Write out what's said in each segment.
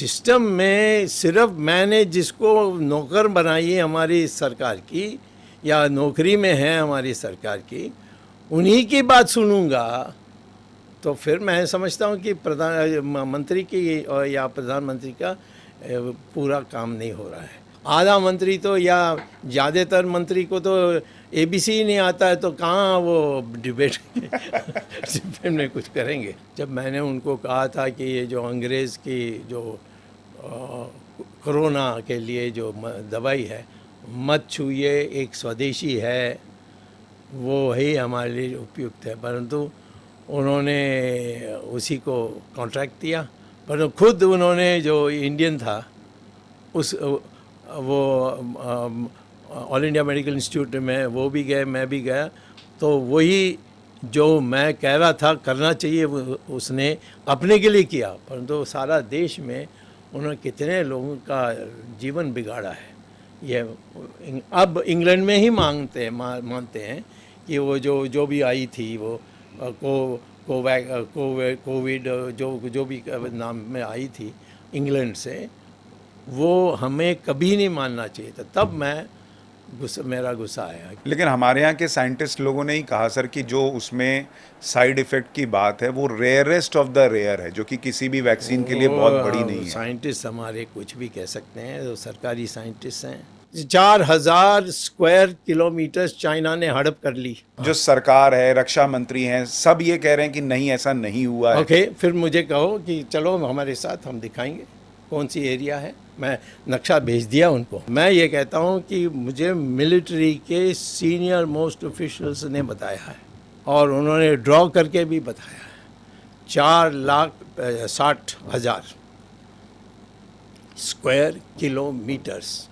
System में सिर्फ मैंने जिसको नौकर बनाई है हमारी सरकार की या नौकरी में है हमारी सरकार की, उन्हीं की बात सुनूंगा तो फिर मैं समझता हूँ कि मंत्री की या प्रधानमंत्री का पूरा काम नहीं हो रहा है। आधा मंत्री तो या ज़्यादातर मंत्री को तो ABC ही नहीं आता है, तो कहाँ वो डिबेट में कुछ करेंगे। जब मैंने उनको कहा था कि ये जो अंग्रेज़ की जो कोरोना के लिए जो दवाई है मत छूइए, एक स्वदेशी है, वो ही हमारे लिए उपयुक्त है, परंतु उन्होंने उसी को कॉन्ट्रैक्ट दिया। पर खुद उन्होंने जो इंडियन था उस वो ऑल इंडिया मेडिकल इंस्टीट्यूट में वो भी गए, मैं भी गया, तो वही जो मैं कह रहा था करना चाहिए उसने अपने के लिए किया, परंतु सारा देश में उन्होंने कितने लोगों का जीवन बिगाड़ा है। ये अब इंग्लैंड में ही मानते हैं कि वो जो भी आई थी वो कोविड जो भी नाम में आई थी इंग्लैंड से, वो हमें कभी नहीं मानना चाहिए था। तब मेरा गुस्सा आया। लेकिन हमारे यहाँ के साइंटिस्ट लोगों ने ही कहा सर कि जो उसमें साइड इफ़ेक्ट की बात है वो रेयरेस्ट ऑफ द रेयर है, जो कि किसी भी वैक्सीन के लिए बहुत बड़ी नहीं है। साइंटिस्ट हमारे कुछ भी कह सकते हैं, तो सरकारी साइंटिस्ट हैं। 4000 स्क्वायर किलोमीटर चाइना ने हड़प कर ली। जो सरकार है, रक्षा मंत्री हैं, सब ये कह रहे हैं कि नहीं ऐसा नहीं हुआ है। ओके, फिर मुझे कहो कि चलो हमारे साथ, हम दिखाएंगे कौन सी एरिया है। मैं नक्शा भेज दिया उनको। मैं ये कहता हूँ कि मुझे मिलिट्री के सीनियर मोस्ट ऑफिशियल्स ने बताया है और उन्होंने ड्रॉ करके भी बताया है। 4,60,000 स्क्वायर किलोमीटर्स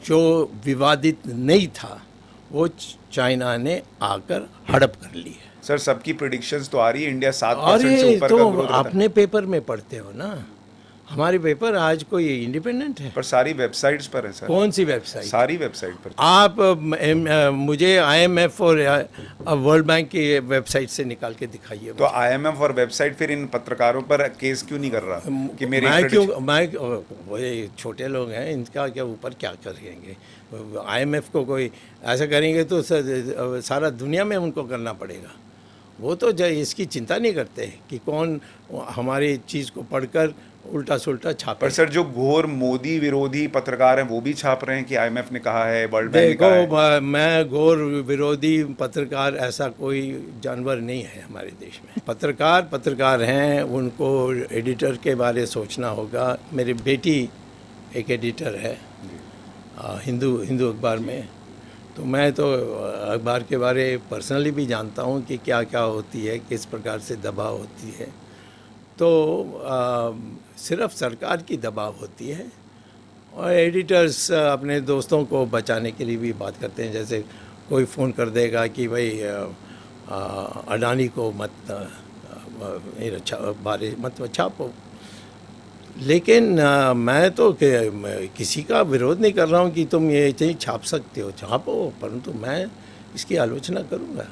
जो विवादित नहीं था वो चाइना ने आकर हड़प कर ली है। सर सबकी प्रेडिक्शंस तो आ रही है इंडिया 7% से ऊपर का ग्रोथ तो अपने पेपर में पढ़ते हो ना, हमारे पेपर आज कोई इंडिपेंडेंट है? पर सारी वेबसाइट्स पर है सर। कौन सी वेबसाइट? सारी वेबसाइट पर। आप मुझे IMF और वर्ल्ड बैंक की वेबसाइट से निकाल के दिखाइए। तो IMF और वेबसाइट फिर इन पत्रकारों पर केस क्यों नहीं कर रहा कि मेरी वो छोटे लोग हैं, इनका क्या ऊपर क्या करेंगे? IMF को कोई ऐसा करेंगे तो सारा दुनिया में उनको करना पड़ेगा। वो तो इसकी चिंता नहीं करते कि कौन हमारी चीज़ को पढ़कर उल्टा सुल्टा छापे। पर सर जो घोर मोदी विरोधी पत्रकार हैं वो भी छाप रहे हैं कि IMF ने कहा है, वर्ल्ड बैंक ने कहा है। देखो, मैं घोर विरोधी पत्रकार ऐसा कोई जानवर नहीं है हमारे देश में। पत्रकार हैं, उनको एडिटर के बारे सोचना होगा। मेरी बेटी एक एडिटर है हिंदू अखबार में, तो मैं तो अखबार के बारे पर्सनली भी जानता हूँ कि क्या क्या होती है, किस प्रकार से दबाव होती है। तो सिर्फ सरकार की दबाव होती है और एडिटर्स अपने दोस्तों को बचाने के लिए भी बात करते हैं। जैसे कोई फ़ोन कर देगा कि भाई अडानी को मत छापो, लेकिन मैं तो किसी का विरोध नहीं कर रहा हूँ कि तुम ये चीज़ छाप सकते हो, छापो, परंतु मैं इसकी आलोचना करूँगा।